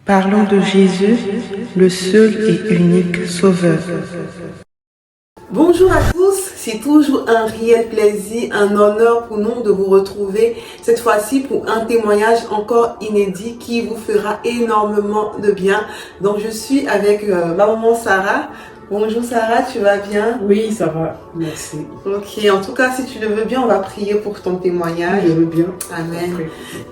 Parlons de Jésus, le seul et unique Sauveur. Bonjour à tous, c'est toujours un réel plaisir, un honneur pour nous de vous retrouver, cette fois-ci pour un témoignage encore inédit qui vous fera énormément de bien. Donc je suis avec ma maman Sarah. Bonjour Sarah, tu vas bien? Oui, ça va, merci. Ok, en tout cas, si tu le veux bien, on va prier pour ton témoignage. Je veux bien. Amen.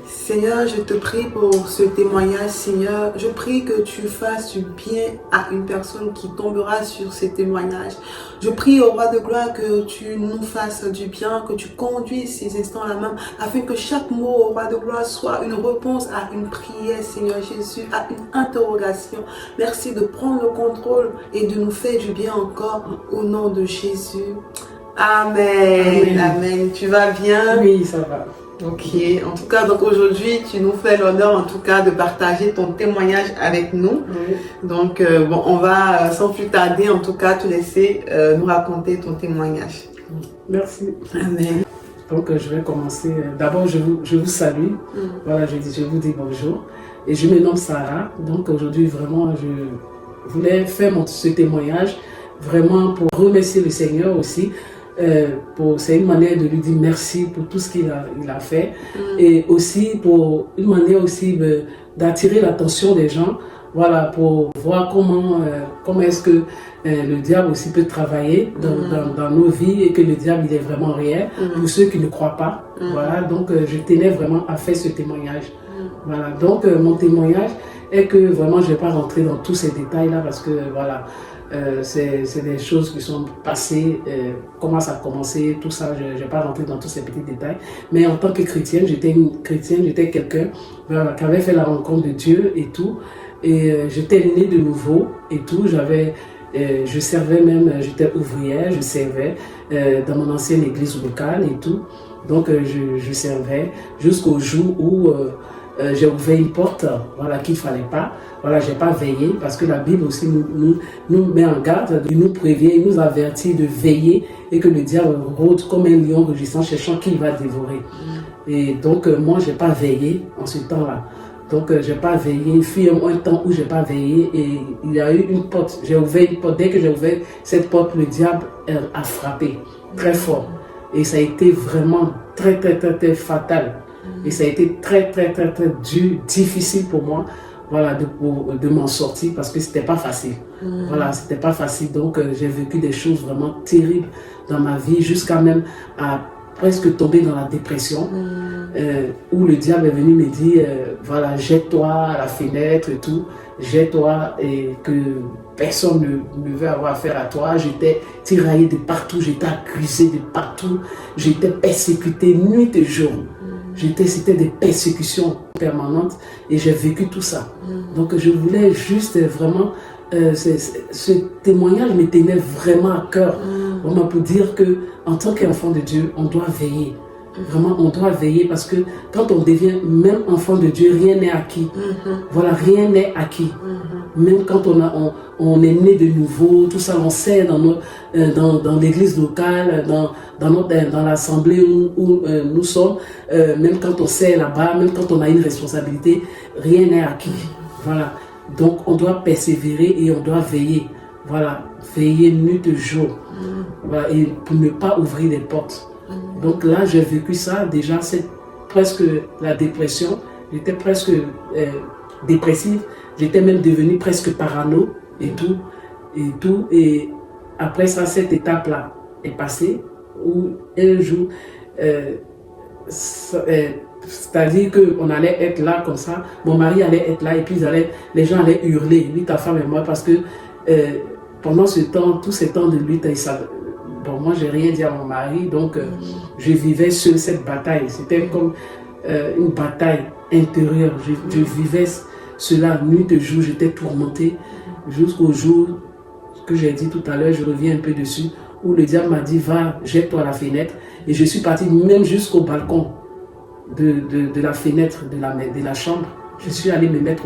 Seigneur, je te prie pour ce témoignage, Seigneur. Je prie que tu fasses du bien à une personne qui tombera sur ces témoignages. Je prie au roi de gloire que tu nous fasses du bien, que tu conduises ces instants-là même, afin que chaque mot au roi de gloire soit une réponse à une prière, Seigneur Jésus, à une interrogation. Merci de prendre le contrôle et de nous faire du bien encore au nom de Jésus. Amen. Amen. Amen. Tu vas bien? Oui, ça va. Ok, en tout cas, donc aujourd'hui, tu nous fais l'honneur en tout cas de partager ton témoignage avec nous. Oui. Donc, bon, on va sans plus tarder en tout cas te laisser nous raconter ton témoignage. Merci. Amen. Donc, je vais commencer. D'abord, je vous salue. Voilà, je vous dis bonjour. Et je me nomme Sarah. Donc, aujourd'hui, vraiment, je voulais faire ce témoignage vraiment pour remercier le Seigneur aussi. C'est une manière de lui dire merci pour tout ce qu'il a fait et aussi pour une manière aussi d'attirer l'attention des gens, voilà, pour voir comment est-ce que le diable aussi peut travailler dans nos vies et que le diable il est vraiment réel pour ceux qui ne croient pas. Voilà, donc je tenais vraiment à faire ce témoignage. Voilà, donc mon témoignage est que vraiment je ne vais pas rentrer dans tous ces détails là parce que voilà. C'est des choses qui sont passées, comment ça a commencé, tout ça, je ne vais pas rentrer dans tous ces petits détails. Mais en tant que chrétienne, j'étais quelqu'un voilà, qui avait fait la rencontre de Dieu et tout. Et j'étais née de nouveau et tout. Je servais même, j'étais ouvrière, je servais dans mon ancienne église locale et tout. Donc je servais jusqu'au jour où j'ai ouvert une porte voilà, qu'il ne fallait pas. Voilà, je n'ai pas veillé parce que la Bible aussi nous met en garde, il nous prévient, il nous avertit de veiller et que le diable rôde comme un lion rugissant cherchant qui va dévorer. Et donc moi, je n'ai pas veillé en ce temps-là. Donc je n'ai pas veillé, il fut un temps où je n'ai pas veillé et il y a eu une porte, j'ai ouvert une porte, dès que j'ai ouvert cette porte, le diable a frappé très fort. Et ça a été vraiment très fatal. Et ça a été très dur, difficile pour moi. Voilà, de m'en sortir parce que c'était pas facile. Voilà, c'était pas facile. Donc, j'ai vécu des choses vraiment terribles dans ma vie jusqu'à même à presque tomber dans la dépression où le diable est venu me dire voilà, jette-toi à la fenêtre et tout, jette-toi et que personne ne veut avoir affaire à toi. J'étais tiraillée de partout, j'étais accusée de partout, j'étais persécutée nuit et jour. C'était des persécutions permanentes et j'ai vécu tout ça. Donc je voulais juste vraiment, ce témoignage me tenait vraiment à cœur. Vraiment pour dire qu'en tant qu'enfant de Dieu, on doit veiller. Vraiment, on doit veiller parce que quand on devient même enfant de Dieu, rien n'est acquis. Voilà, rien n'est acquis. Même quand on est né de nouveau, tout ça, on sert dans l'église locale, dans l'assemblée où nous sommes, même quand on sert là-bas, même quand on a une responsabilité, rien n'est acquis. Voilà. Donc, on doit persévérer et on doit veiller. Voilà, veiller nuit et jour. Voilà, et pour ne pas ouvrir les portes. Donc là, j'ai vécu ça. Déjà, c'est presque la dépression. J'étais presque dépressive. J'étais même devenue presque parano et tout. Et après ça, cette étape-là est passée où un jour, c'est-à-dire qu'on allait être là comme ça. Mon mari allait être là et puis les gens allaient hurler, lui, ta femme et moi, parce que pendant tous ces temps de lutte, bon, moi, j'ai rien dit à mon mari, donc je vivais seule cette bataille. C'était comme une bataille intérieure. Je vivais cela nuit et jour, j'étais tourmentée jusqu'au jour que j'ai dit tout à l'heure, je reviens un peu dessus, où le diable m'a dit, va, jette-toi à la fenêtre. Et je suis partie même jusqu'au balcon de la fenêtre de la chambre. Je suis allée me mettre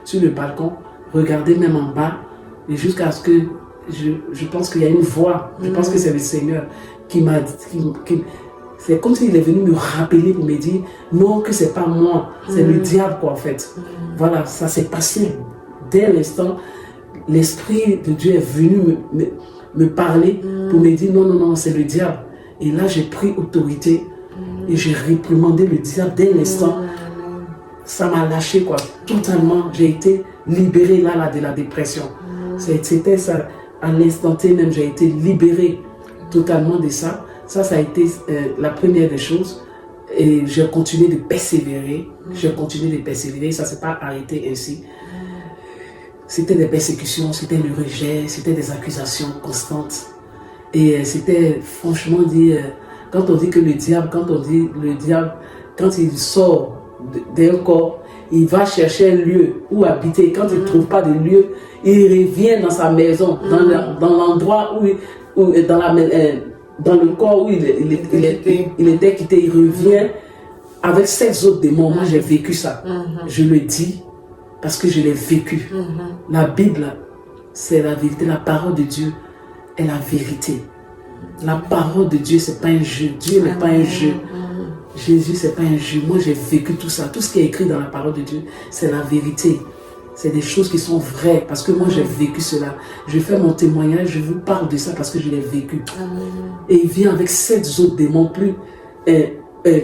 sur le balcon, regarder même en bas, et jusqu'à ce que je pense qu'il y a une voix, je pense que c'est le Seigneur qui m'a dit, C'est comme s'il est venu me rappeler pour me dire non, que c'est pas moi, c'est le diable quoi en fait. Voilà, ça s'est passé dès l'instant. L'Esprit de Dieu est venu me parler pour me dire non, non, non, c'est le diable. Et là, j'ai pris autorité et j'ai réprimandé le diable dès l'instant. Ça m'a lâché quoi, totalement. J'ai été libérée là de la dépression. C'était ça, à l'instant T même, j'ai été libérée totalement de ça. Ça a été la première des choses. Et j'ai continué de persévérer. J'ai continué de persévérer. Ça ne s'est pas arrêté ainsi. C'était des persécutions, c'était le rejet, c'était des accusations constantes. Et c'était franchement dit, quand on dit que le diable, quand il sort d'un corps, il va chercher un lieu où habiter. Quand il ne trouve pas de lieu, il revient dans sa maison, dans l'endroit dans le corps où il était quitté. Il revient avec 7 autres démons. Moi, j'ai vécu ça. Je le dis parce que je l'ai vécu. La Bible, c'est la vérité. La parole de Dieu est la vérité. La parole de Dieu, c'est pas un jeu. Dieu n'est pas un jeu. Jésus, c'est pas un jeu. Moi, j'ai vécu tout ça. Tout ce qui est écrit dans la parole de Dieu, c'est la vérité. C'est des choses qui sont vraies parce que moi, j'ai vécu cela. Je fais mon témoignage, je vous parle de ça parce que je l'ai vécu. Et il vient avec 7 autres démons plus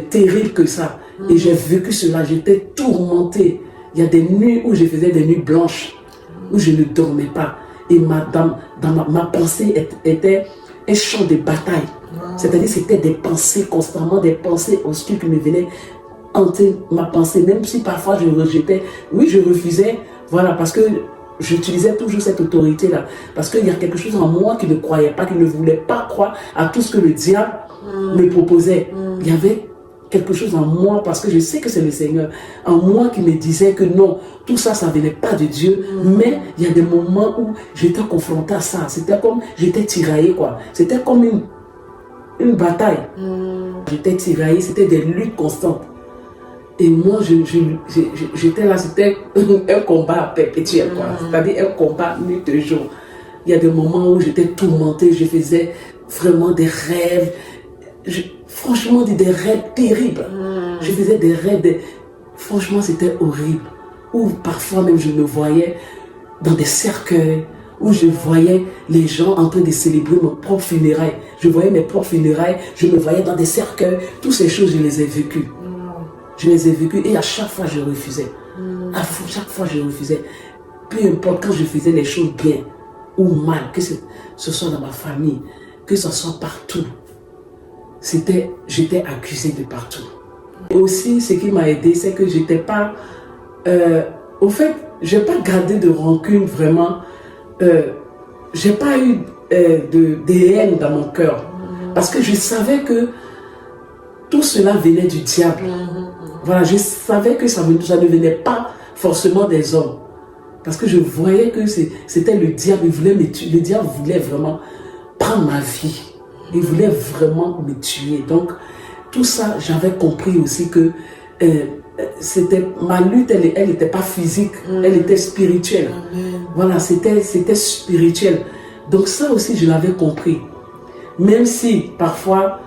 terribles que ça. Et j'ai vécu cela. J'étais tourmentée. Il y a des nuits où je faisais des nuits blanches, où je ne dormais pas. Et ma pensée était un champ de bataille. C'est-à-dire c'était des pensées constamment, des pensées obscures qui me venaient hanter ma pensée, même si parfois je rejetais. Oui, je refusais, voilà, parce que j'utilisais toujours cette autorité-là. Parce qu'il y a quelque chose en moi qui ne croyait pas, qui ne voulait pas croire à tout ce que le diable me proposait. Il y avait quelque chose en moi, parce que je sais que c'est le Seigneur, en moi qui me disait que non, tout ça, ça ne venait pas de Dieu. Mais il y a des moments où j'étais confrontée à ça. C'était comme, j'étais tiraillée, quoi. C'était comme une bataille. J'étais tiraillée, c'était des luttes constantes. Et moi, j'étais là, c'était un combat perpétuel, quoi. C'est-à-dire un combat nuit et jour. Il y a des moments où j'étais tourmentée, je faisais vraiment des rêves. Franchement, des rêves terribles. Je faisais des rêves, franchement, c'était horrible. Où parfois même je me voyais dans des cercueils, où je voyais les gens en train de célébrer mes propres funérailles. Je voyais mes propres funérailles, je me voyais dans des cercueils. Toutes ces choses, je les ai vécues. Je les ai vécues et à chaque fois, je refusais. À chaque fois, je refusais. Peu importe quand je faisais les choses bien ou mal, que ce soit dans ma famille, que ce soit partout. J'étais accusée de partout. Et aussi, ce qui m'a aidé, c'est que j'étais pas... au fait, j'ai pas gardé de rancune vraiment. J'ai pas eu de haine dans mon cœur. Parce que je savais que tout cela venait du diable. Voilà, je savais que ça ne venait pas forcément des hommes. Parce que je voyais que c'était le diable. Il voulait me tuer. Le diable voulait vraiment prendre ma vie. Il voulait vraiment me tuer. Donc, tout ça, j'avais compris aussi que ma lutte, elle n'était pas physique, elle était spirituelle. Voilà, c'était spirituel. Donc ça aussi, je l'avais compris. Même si, parfois,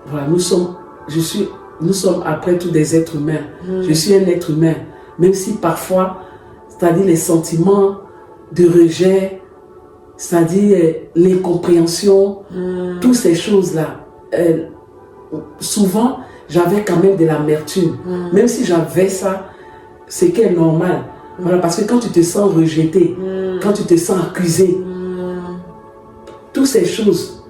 voilà, nous sommes après tout des êtres humains. Je suis un être humain. Même si parfois, c'est-à-dire les sentiments de rejet, c'est-à-dire l'incompréhension, toutes ces choses-là. Souvent, j'avais quand même de l'amertume. Même si j'avais ça, c'est qui est normal. Voilà, parce que quand tu te sens rejeté, quand tu te sens accusé, toutes ces choses,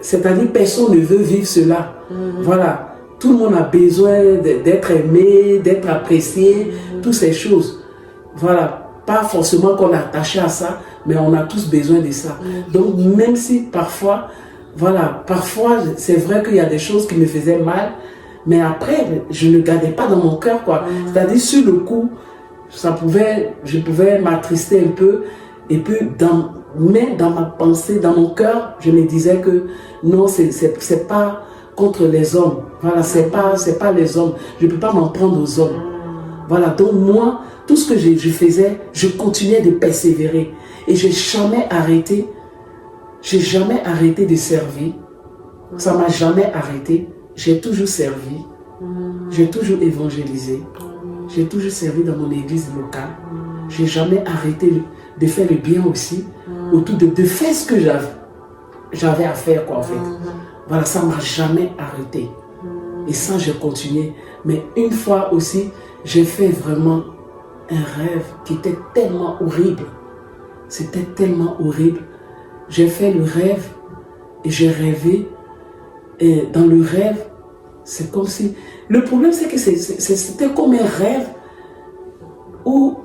c'est-à-dire personne ne veut vivre cela. Voilà, tout le monde a besoin d'être aimé, d'être apprécié, toutes ces choses. Voilà. Pas forcément qu'on est attaché à ça, mais on a tous besoin de ça. Donc, même si parfois, voilà, parfois, c'est vrai qu'il y a des choses qui me faisaient mal, mais après, je ne gardais pas dans mon cœur, quoi. C'est-à-dire, sur le coup, je pouvais m'attrister un peu, et puis, mais dans ma pensée, dans mon cœur, je me disais que non, c'est pas contre les hommes. Voilà, c'est pas les hommes. Je ne peux pas m'en prendre aux hommes. Voilà, donc moi, tout ce que je faisais, je continuais de persévérer. Et j'ai jamais arrêté de servir. Ça m'a jamais arrêté. j'ai toujours servi, j'ai toujours évangélisé, j'ai toujours servi dans mon église locale. J'ai jamais arrêté de faire le bien aussi, autour de faire ce que j'avais à faire, quoi, en fait. Voilà, ça ne m'a jamais arrêté. Et ça, j'ai continué. Mais une fois aussi, j'ai fait vraiment un rêve qui était tellement horrible. C'était tellement horrible. J'ai fait le rêve et j'ai rêvé. Et dans le rêve, c'est comme si... Le problème, c'est que c'était comme un rêve ou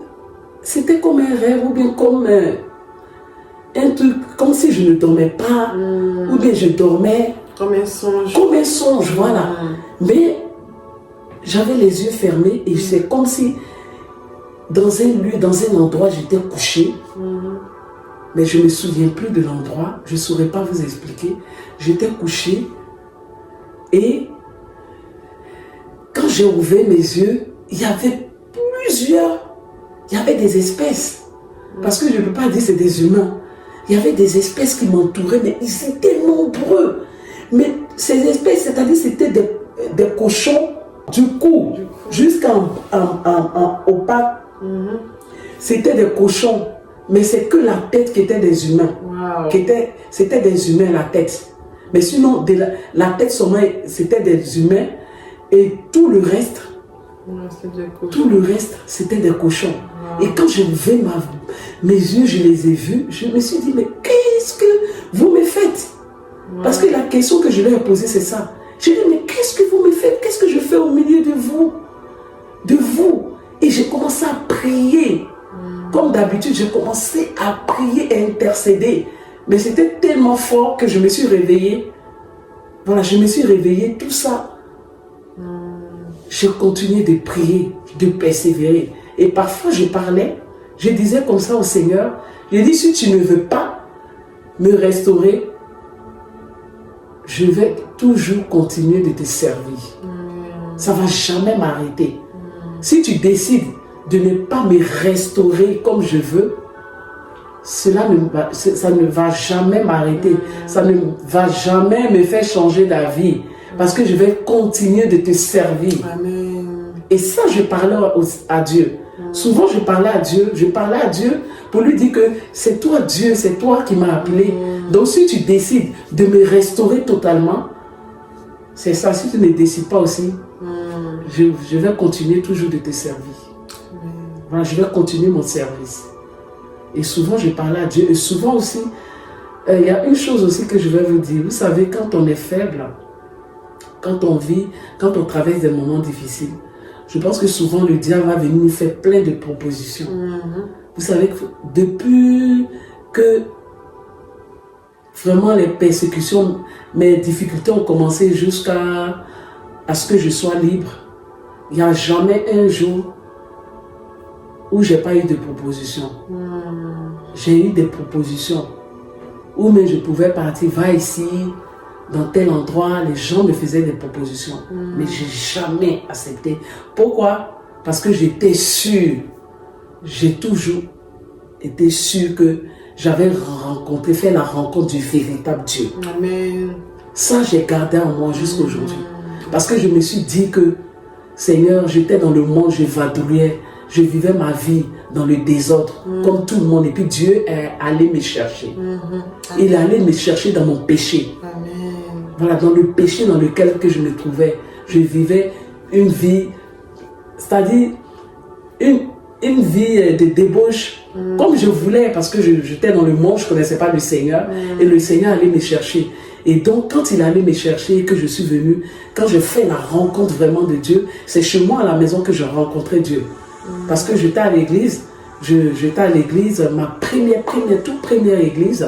c'était comme un rêve ou bien comme un truc, comme si je ne dormais pas ou bien je dormais. Comme un songe. Comme un songe, voilà. Mais j'avais les yeux fermés et c'est comme si dans un lieu, dans un endroit, j'étais couché. Mais je ne me souviens plus de l'endroit. Je ne saurais pas vous expliquer. J'étais couché et quand j'ai ouvert mes yeux, il y avait des espèces. Parce que je ne peux pas dire que c'est des humains. Il y avait des espèces qui m'entouraient, mais ils étaient nombreux. Mais ces espèces, c'est-à-dire c'était des cochons du cou jusqu'au pas. C'était des cochons, mais c'est que la tête qui était des humains. C'était des humains, la tête. Mais sinon, la tête seulement, c'était des humains. Et tout le reste, c'était des cochons. Et quand j'ai ouvert mes yeux, je les ai vus, je me suis dit, mais qu'est-ce que vous me faites? Parce que la question que je leur ai posée, c'est ça. J'ai dit, mais qu'est-ce que vous me faites? Qu'est-ce que je fais au milieu de vous? Et j'ai commencé à prier. Comme d'habitude, j'ai commencé à prier et intercéder. Mais c'était tellement fort que je me suis réveillée. Voilà, je me suis réveillée, tout ça. J'ai continué de prier, de persévérer. Et parfois, je parlais, je disais comme ça au Seigneur, je dis, si tu ne veux pas me restaurer, je vais toujours continuer de te servir. Ça ne va jamais m'arrêter. Si tu décides de ne pas me restaurer comme je veux, ça ne va jamais m'arrêter. Ça ne va jamais me faire changer d'avis. Parce que je vais continuer de te servir. Amen. Et ça, je parlais à Dieu. Souvent, je parlais à Dieu pour lui dire que c'est toi Dieu, c'est toi qui m'as appelé. Donc, si tu décides de me restaurer totalement, c'est ça. Si tu ne décides pas aussi, je vais continuer toujours de te servir. Voilà, je vais continuer mon service. Et souvent, je parlais à Dieu. Et souvent aussi, il y a une chose aussi que je vais vous dire. Vous savez, quand on est faible, quand on traverse des moments difficiles, je pense que souvent le diable va venir nous faire plein de propositions. Vous savez que depuis que vraiment les persécutions, mes difficultés ont commencé jusqu'à ce que je sois libre, il n'y a jamais un jour où je n'ai pas eu de propositions. J'ai eu des propositions où même je pouvais partir, va ici, dans tel endroit, les gens me faisaient des propositions. Mais je n'ai jamais accepté. Pourquoi? Parce que j'étais sûr, j'ai toujours été sûr que j'avais fait la rencontre du véritable Dieu. Amen. Ça, j'ai gardé en moi jusqu'à aujourd'hui. Parce que je me suis dit que, Seigneur, j'étais dans le monde, je vadrouillais, je vivais ma vie dans le désordre, comme tout le monde. Et puis Dieu est allé me chercher. Il est allé me chercher dans mon péché. Amen. Voilà, dans le péché dans lequel que je me trouvais. Je vivais une vie, c'est-à-dire une vie de débauche, comme je voulais, parce que j'étais dans le monde, je ne connaissais pas le Seigneur. Et le Seigneur allait me chercher. Et donc, quand il allait me chercher et que je suis venu, quand je fais la rencontre vraiment de Dieu, c'est chez moi à la maison que je rencontrais Dieu. Parce que j'étais à l'église, ma toute première église,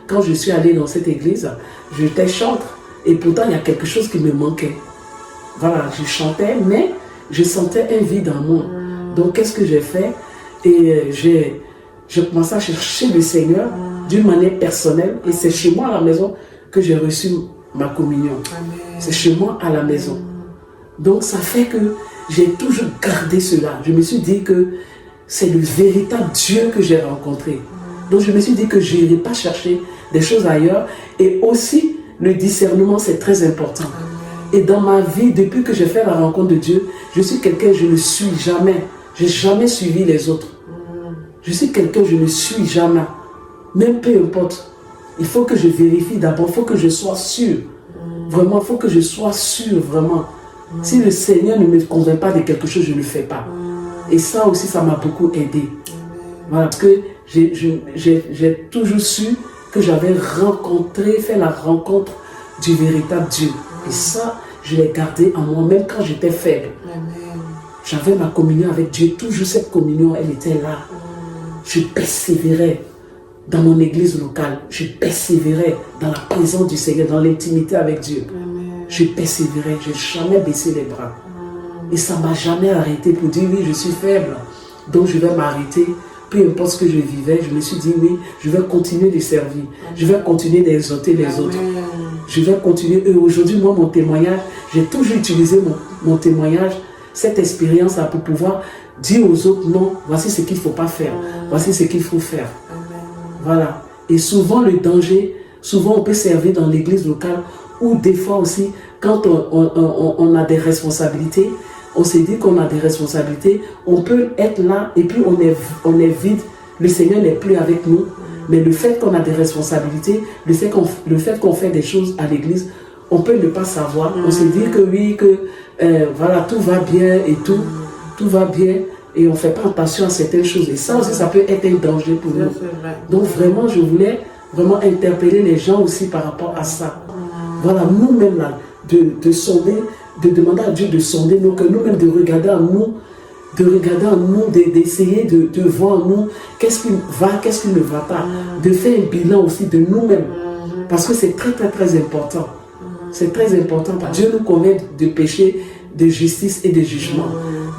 quand je suis allé dans cette église, j'étais chantre. Et pourtant, il y a quelque chose qui me manquait. Voilà, je chantais, mais je sentais un vide en moi. Donc, qu'est-ce que j'ai fait? Et j'ai commencé à chercher le Seigneur d'une manière personnelle. Et c'est chez moi à la maison que j'ai reçu ma communion. C'est chez moi à la maison. Donc, ça fait que j'ai toujours gardé cela. Je me suis dit que c'est le véritable Dieu que j'ai rencontré. Donc, je me suis dit que je n'irai pas chercher des choses ailleurs. Et aussi, le discernement, c'est très important. Et dans ma vie, depuis que j'ai fait la rencontre de Dieu, je suis quelqu'un, je ne suis jamais. Je n'ai jamais suivi les autres. Je suis quelqu'un, je ne suis jamais. Même peu importe. Il faut que je vérifie d'abord, il faut que je sois sûr. Vraiment, il faut que je sois sûr, vraiment. Si le Seigneur ne me convainc pas de quelque chose, je ne le fais pas. Et ça aussi, ça m'a beaucoup aidé. Voilà, parce que j'ai toujours su que j'avais fait la rencontre du véritable Dieu. Et ça, je l'ai gardé en moi, même quand j'étais faible. J'avais ma communion avec Dieu, toujours cette communion, elle était là. Je persévérais dans mon église locale. Je persévérais dans la présence du Seigneur, dans l'intimité avec Dieu. Je persévérais, je n'ai jamais baissé les bras. Et ça ne m'a jamais arrêté pour dire oui, je suis faible, donc je vais m'arrêter. Peu importe ce que je vivais, je me suis dit oui, je vais continuer de servir. Je vais continuer d'exhorter les autres. Je vais continuer. Et aujourd'hui, moi, mon témoignage, j'ai toujours utilisé mon témoignage, cette expérience-là pour pouvoir dire aux autres non, voici ce qu'il ne faut pas faire. Voici ce qu'il faut faire. Voilà. Et souvent, le danger, souvent on peut servir dans l'église locale ou des fois aussi, quand on a des responsabilités, on s'est dit qu'on a des responsabilités, on peut être là et puis on est vide, le Seigneur n'est plus avec nous. Mais le fait qu'on a des responsabilités, le fait qu'on fait des choses à l'église, on peut ne pas savoir. On se dit que oui, que voilà, tout va bien et tout va bien. Et on ne fait pas attention à certaines choses. Et ça aussi, ça peut être un danger pour nous. Donc vraiment, je voulais vraiment interpeller les gens aussi par rapport à ça. Voilà, nous-mêmes là, de sonder, de demander à Dieu de sonder nos cœurs, nous-mêmes de regarder en nous, d'essayer de voir en nous qu'est-ce qui va, qu'est-ce qui ne va pas, de faire un bilan aussi de nous-mêmes. Parce que c'est très très très important. C'est très important. Dieu nous convainc de péché, de justice et de jugement.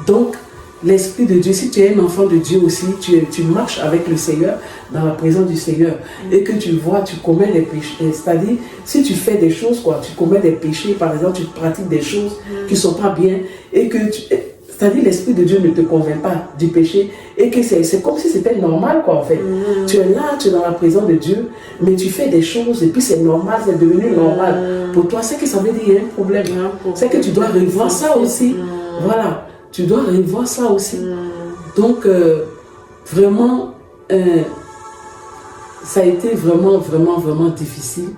Donc, l'Esprit de Dieu, si tu es un enfant de Dieu aussi, tu marches avec le Seigneur, dans la présence du Seigneur, et que tu vois, tu commets des péchés, c'est-à-dire, si tu fais des choses, tu commets des péchés, par exemple, tu pratiques des choses qui ne sont pas bien, et que c'est-à-dire, l'Esprit de Dieu ne te convainc pas du péché, et que c'est comme si c'était normal, en fait. Tu es là, tu es dans la présence de Dieu, mais tu fais des choses, et puis c'est normal, c'est devenu normal. Pour toi, c'est que ça veut dire qu'il y a un problème. C'est que tu dois revoir ça aussi. Voilà. Tu dois revoir ça aussi. Donc, vraiment, ça a été vraiment, vraiment, vraiment difficile.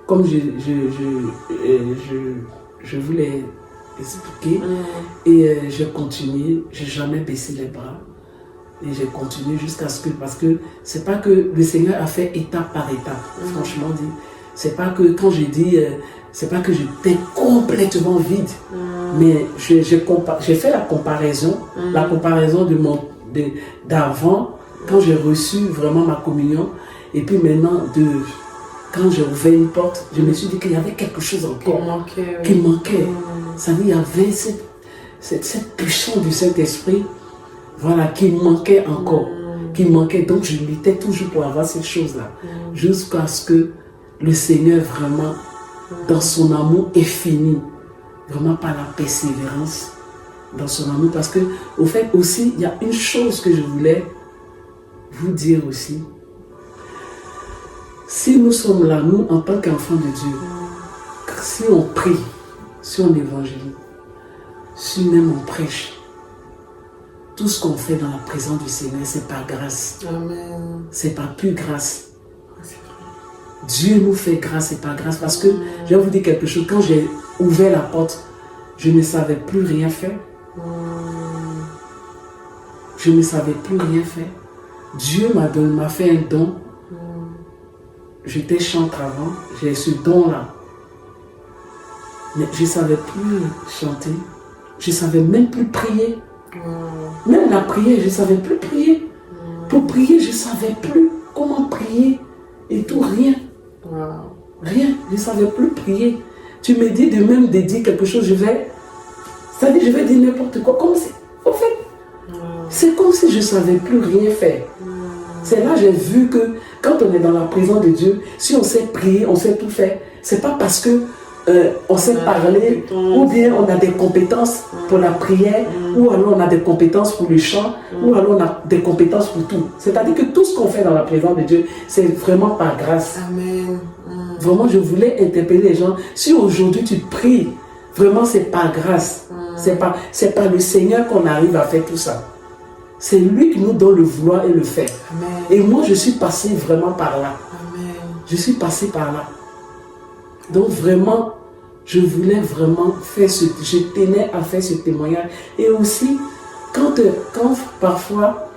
Comme je vous l'ai expliqué. Et j'ai continué, j'ai jamais baissé les bras. Et j'ai continué jusqu'à ce que... Parce que c'est pas que le Seigneur a fait étape par étape, franchement dit. C'est pas que quand j'ai dit... c'est pas que j'étais complètement vide. Mais j'ai fait la comparaison d'avant, quand j'ai reçu vraiment ma communion, et puis maintenant, quand j'ai ouvert une porte, je me suis dit qu'il y avait quelque chose encore qui manquait. Ça veut dire qu'il y avait cette puissance du Saint-Esprit, voilà, qui manquait encore, Donc je luttais toujours pour avoir cette chose-là, jusqu'à ce que le Seigneur vraiment, dans son amour infini, vraiment par la persévérance dans son amour. Parce que, au fait, aussi, il y a une chose que je voulais vous dire aussi. Si nous sommes là, nous, en tant qu'enfants de Dieu, si on prie, si on évangélise, si même on prêche, tout ce qu'on fait dans la présence du Seigneur, c'est par grâce. Amen. C'est par pure grâce. Dieu nous fait grâce et par grâce. Parce que, je vais vous dire quelque chose, quand j'ai ouvert la porte, je ne savais plus rien faire. Je ne savais plus rien faire. Dieu m'a fait un don. J'étais chanteur avant, j'ai ce don-là. Mais je ne savais plus chanter. Je ne savais même plus prier. Même la prière, je ne savais plus prier. Pour prier, je ne savais plus comment prier. Et tout, rien. Rien, je ne savais plus prier. Tu me dis de même de dire quelque chose, je vais dire n'importe quoi. Comme si, en fait, c'est comme si je ne savais plus rien faire. C'est là que j'ai vu que quand on est dans la présence de Dieu, si on sait prier, on sait tout faire, c'est pas parce que on sait parler, ou bien on a des compétences pour la prière, ou alors on a des compétences pour le chant, ou alors on a des compétences pour tout. C'est-à-dire que tout ce qu'on fait dans la présence de Dieu, c'est vraiment par grâce. Amen. Vraiment, je voulais interpeller les gens. Si aujourd'hui tu pries, Vraiment, c'est par grâce. C'est par le Seigneur qu'on arrive à faire tout ça. C'est lui qui nous donne le vouloir et le faire. Amen. Et moi, je suis passé vraiment par là. Amen. Je suis passé par là. Donc vraiment, je voulais vraiment faire je tenais à faire ce témoignage. Et aussi, quand parfois,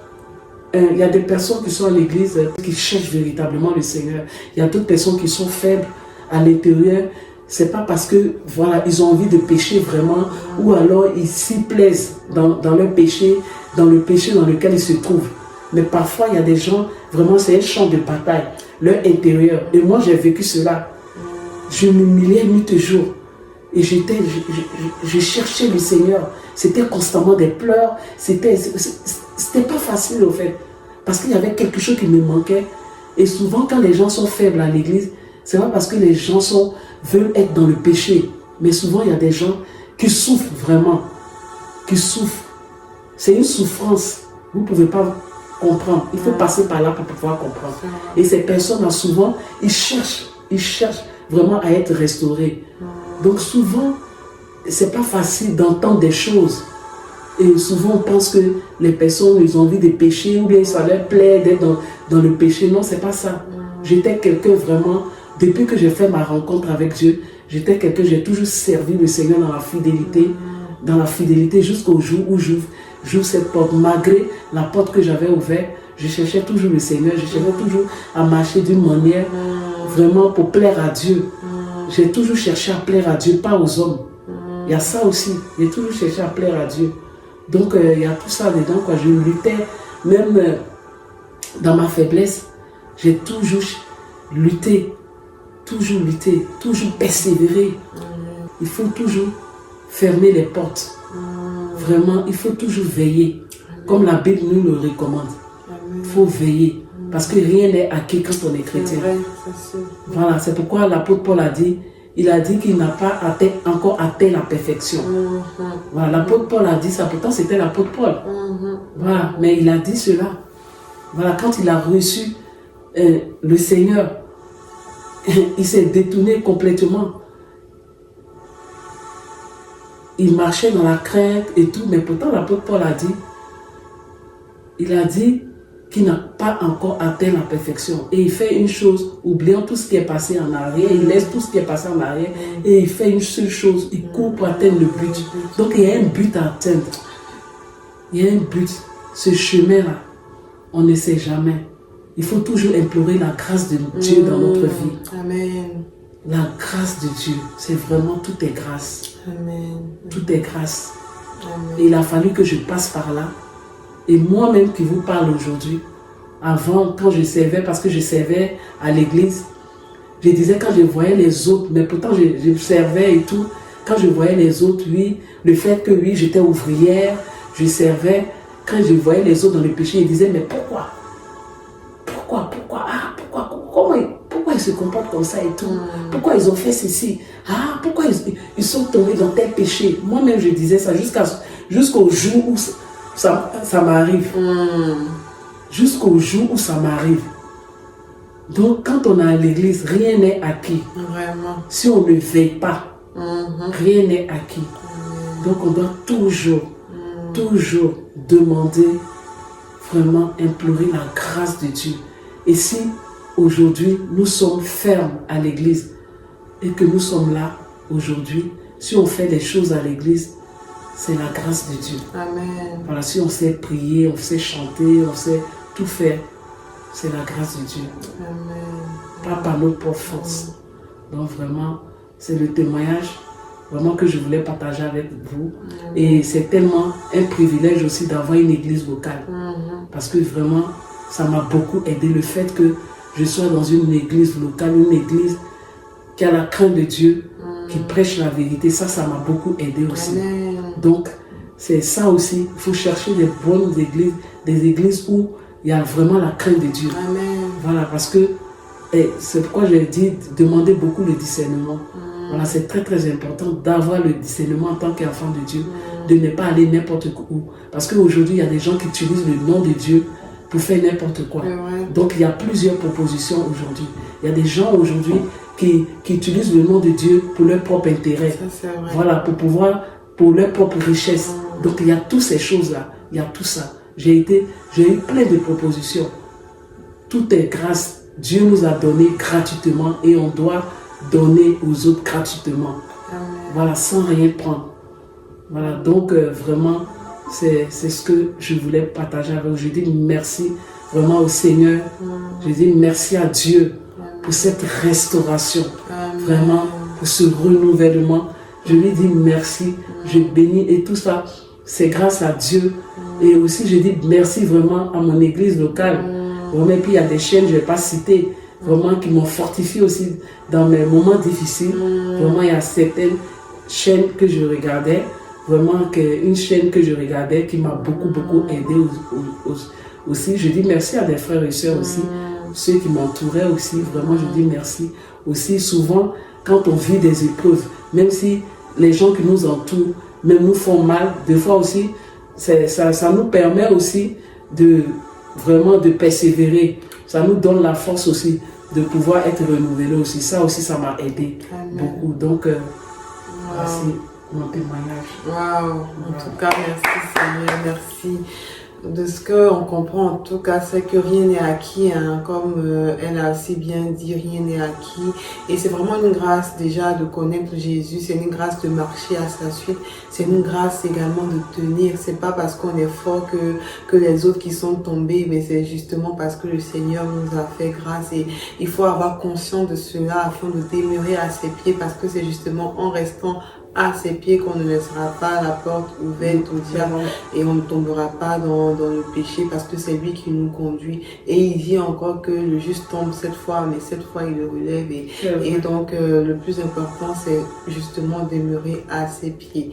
il y a des personnes qui sont à l'église, qui cherchent véritablement le Seigneur. Il y a d'autres personnes qui sont faibles à l'intérieur. C'est pas parce que, voilà, ils ont envie de pécher vraiment, ou alors ils s'y plaisent dans leur péché, dans le péché dans lequel ils se trouvent. Mais parfois, il y a des gens, vraiment, c'est un champ de bataille, leur intérieur. Et moi, j'ai vécu cela. Je m'humiliais nuit et jour. Et je cherchais le Seigneur. C'était constamment des pleurs. C'était pas facile, au fait. Parce qu'il y avait quelque chose qui me manquait. Et souvent, quand les gens sont faibles à l'église, c'est pas parce que les gens veulent être dans le péché. Mais souvent, il y a des gens qui souffrent vraiment. Qui souffrent. C'est une souffrance. Vous ne pouvez pas comprendre. Il faut passer par là pour pouvoir comprendre. Et ces personnes-là, souvent, ils cherchent vraiment à être restaurés. Donc souvent, c'est pas facile d'entendre des choses. Et souvent, on pense que les personnes, ils ont envie de pécher ou bien ça leur plaît d'être dans le péché. Non, c'est pas ça. J'étais quelqu'un vraiment, depuis que j'ai fait ma rencontre avec Dieu, j'étais quelqu'un, j'ai toujours servi le Seigneur dans la fidélité jusqu'au jour où j'ouvre cette porte. Malgré la porte que j'avais ouverte, je cherchais toujours le Seigneur, je cherchais toujours à marcher d'une manière vraiment pour plaire à Dieu. J'ai toujours cherché à plaire à Dieu, pas aux hommes. Il y a ça aussi, j'ai toujours cherché à plaire à Dieu. Donc il y a tout ça dedans, quoi. Je luttais, même dans ma faiblesse, j'ai toujours lutté, toujours persévéré. Il faut toujours fermer les portes. Vraiment, il faut toujours veiller, comme la Bible nous le recommande. Il faut veiller, parce que rien n'est acquis quand on est chrétien. Voilà, c'est pourquoi l'apôtre Paul a dit, il a dit qu'il n'a pas encore atteint la perfection. Voilà, l'apôtre Paul a dit ça, pourtant c'était l'apôtre Paul. Voilà, mais il a dit cela. Voilà, quand il a reçu le Seigneur, il s'est détourné complètement. Il marchait dans la crainte et tout, mais pourtant l'apôtre Paul a dit, il a dit qu'il n'a pas encore atteint la perfection. Et il fait une chose, oubliant tout ce qui est passé en arrière, il laisse tout ce qui est passé en arrière et il fait une seule chose, il court pour atteindre le but. Donc il y a un but à atteindre. Il y a un but. Ce chemin-là, on ne sait jamais. Il faut toujours implorer la grâce de Dieu dans notre vie. Amen. La grâce de Dieu, c'est vraiment, tout est grâce. Amen. Tout est grâce. Amen. Et il a fallu que je passe par là. Et moi-même qui vous parle aujourd'hui, avant, quand je servais, parce que je servais à l'église, je disais quand je voyais les autres, mais pourtant je servais et tout, quand je voyais les autres, oui, le fait que oui, j'étais ouvrière, je servais, quand je voyais les autres dans le péché, je disais, mais pourquoi pourquoi ils se comportent comme ça et tout? Pourquoi ils ont fait ceci? Pourquoi ils sont tombés dans tel péché? Moi-même, je disais ça jusqu'au jour où ça m'arrive. Jusqu'au jour où ça m'arrive. Donc, quand on est à l'église, rien n'est acquis. Vraiment. Si on ne veille pas, rien n'est acquis. Donc, on doit toujours demander, vraiment implorer la grâce de Dieu. Et si aujourd'hui, nous sommes fermes à l'église et que nous sommes là aujourd'hui, si on fait les choses à l'église, c'est la grâce de Dieu. Amen. Voilà, si on sait prier, on sait chanter, on sait tout faire, c'est la grâce de Dieu. Amen. Pas par notre propre force. Donc vraiment, c'est le témoignage vraiment que je voulais partager avec vous. Et c'est tellement un privilège aussi d'avoir une église locale. Parce que vraiment, ça m'a beaucoup aidé, le fait que je sois dans une église locale, une église qui a la crainte de Dieu, qui prêche la vérité. Ça m'a beaucoup aidé aussi. Amen. Donc, c'est ça aussi. Il faut chercher des bonnes églises, des églises où il y a vraiment la crainte de Dieu. Amen. Voilà, parce que c'est pourquoi j'ai dit demander beaucoup le discernement. Voilà, c'est très très important d'avoir le discernement en tant qu'enfant de Dieu, de ne pas aller n'importe où. Parce qu'aujourd'hui, il y a des gens qui utilisent le nom de Dieu pour faire n'importe quoi. Donc, il y a plusieurs propositions aujourd'hui. Il y a des gens aujourd'hui qui utilisent le nom de Dieu pour leur propre intérêt. Ça, c'est vrai. Voilà, pour leur propre richesse. Donc il y a toutes ces choses-là, il y a tout ça. J'ai eu plein de propositions. Tout est grâce. Dieu nous a donné gratuitement et on doit donner aux autres gratuitement. Amen. Voilà, sans rien prendre. Voilà, donc vraiment, c'est ce que je voulais partager avec vous. Je dis merci vraiment au Seigneur. Je dis merci à Dieu pour cette restauration. Amen. Vraiment, pour ce renouvellement. Je lui dis merci, je bénis et tout ça, c'est grâce à Dieu. Et aussi, je dis merci vraiment à mon église locale. Vraiment, et puis il y a des chaînes, je ne vais pas citer, vraiment qui m'ont fortifié aussi dans mes moments difficiles. Vraiment, il y a certaines chaînes que je regardais, vraiment une chaîne que je regardais qui m'a beaucoup aidé aussi. Je dis merci à des frères et sœurs aussi, ceux qui m'entouraient aussi, vraiment je dis merci. Aussi souvent, quand on vit des épreuves, même si les gens qui nous entourent même nous font mal, des fois aussi, ça nous permet aussi vraiment de persévérer. Ça nous donne la force aussi de pouvoir être renouvelé aussi. Ça aussi, ça m'a aidé beaucoup. Donc, merci pour mon témoignage. Waouh! En tout cas, merci Seigneur, merci. De ce qu'on comprend en tout cas, c'est que rien n'est acquis, hein, comme elle a assez bien dit, rien n'est acquis. Et c'est vraiment une grâce déjà de connaître Jésus, c'est une grâce de marcher à sa suite, c'est une grâce également de tenir. C'est pas parce qu'on est fort que les autres qui sont tombés, mais c'est justement parce que le Seigneur nous a fait grâce. Et il faut avoir conscience de cela afin de demeurer à ses pieds, parce que c'est justement en restant à ses pieds qu'on ne laissera pas la porte ouverte au diable et on ne tombera pas dans le péché, parce que c'est lui qui nous conduit. Et il dit encore que le juste tombe 7 fois, mais 7 fois il le relève. Et donc le plus important, c'est justement demeurer à ses pieds.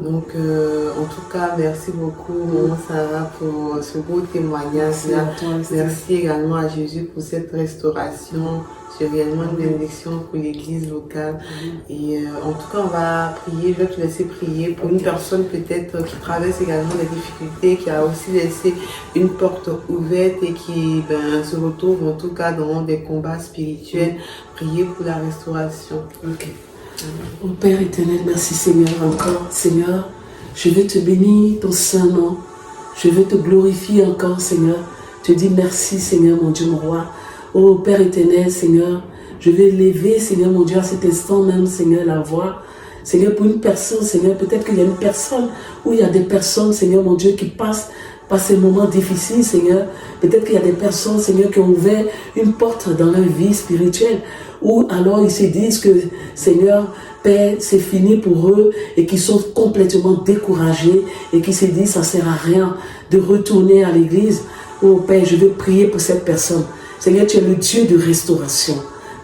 Donc en tout cas, merci beaucoup Maman Sarah pour ce beau témoignage. Merci également à Jésus pour cette restauration. C'est réellement une bénédiction pour l'église locale. Et en tout cas, on va prier. Je vais te laisser prier pour une personne peut-être qui traverse également des difficultés, qui a aussi laissé une porte ouverte et qui se retrouve en tout cas dans des combats spirituels. Prier pour la restauration. Ok. Mon Père éternel, merci Seigneur encore. Seigneur, je veux te bénir ton saint nom. Je veux te glorifier encore Seigneur. Je te dis merci Seigneur mon Dieu, mon roi. Oh Père éternel, Seigneur, je vais lever, Seigneur mon Dieu, à cet instant même, Seigneur, la voix. Seigneur, pour une personne, Seigneur, peut-être qu'il y a une personne, ou il y a des personnes, Seigneur mon Dieu, qui passent par ces moments difficiles, Seigneur. Peut-être qu'il y a des personnes, Seigneur, qui ont ouvert une porte dans leur vie spirituelle, ou alors ils se disent que, Seigneur, Père, c'est fini pour eux, et qui sont complètement découragés, et qui se disent, ça ne sert à rien de retourner à l'église. Oh Père, je veux prier pour cette personne. Seigneur, tu es le Dieu de restauration.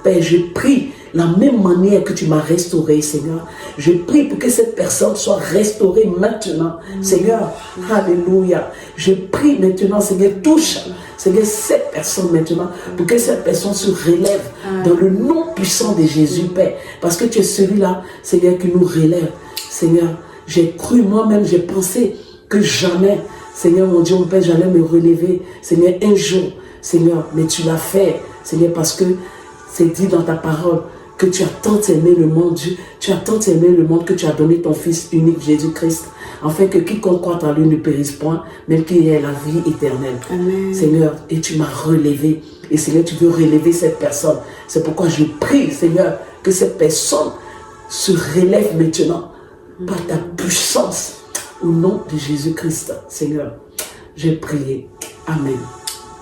Père, je prie la même manière que tu m'as restauré, Seigneur. Je prie pour que cette personne soit restaurée maintenant. Seigneur, alléluia. Je prie maintenant, Seigneur, touche, Seigneur, cette personne maintenant, pour que cette personne se relève dans le nom puissant de Jésus, Père. Parce que tu es celui-là, Seigneur, qui nous relève. Seigneur, j'ai cru moi-même, j'ai pensé que jamais, Seigneur, mon Dieu, mon Père, j'allais me relever. Seigneur, un jour, Seigneur, mais tu l'as fait, Seigneur, parce que c'est dit dans ta parole que tu as tant aimé le monde, tu as tant aimé le monde que tu as donné ton Fils unique, Jésus-Christ, afin que quiconque croit en lui ne périsse point, même qu'il ait la vie éternelle. Amen. Seigneur, et tu m'as relevé. Et Seigneur, tu veux relever cette personne. C'est pourquoi je prie, Seigneur, que cette personne se relève maintenant par ta puissance. Au nom de Jésus-Christ, Seigneur, j'ai prié. Amen.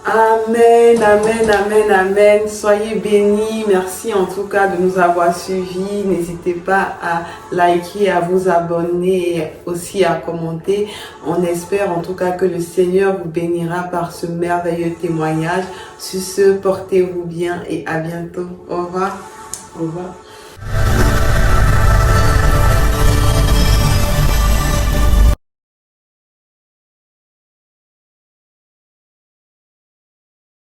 Amen, amen, amen, amen. Soyez bénis. Merci en tout cas de nous avoir suivis. N'hésitez pas à liker, à vous abonner et aussi à commenter. On espère en tout cas que le Seigneur vous bénira par ce merveilleux témoignage. Sur ce, portez-vous bien et à bientôt. Au revoir. Au revoir.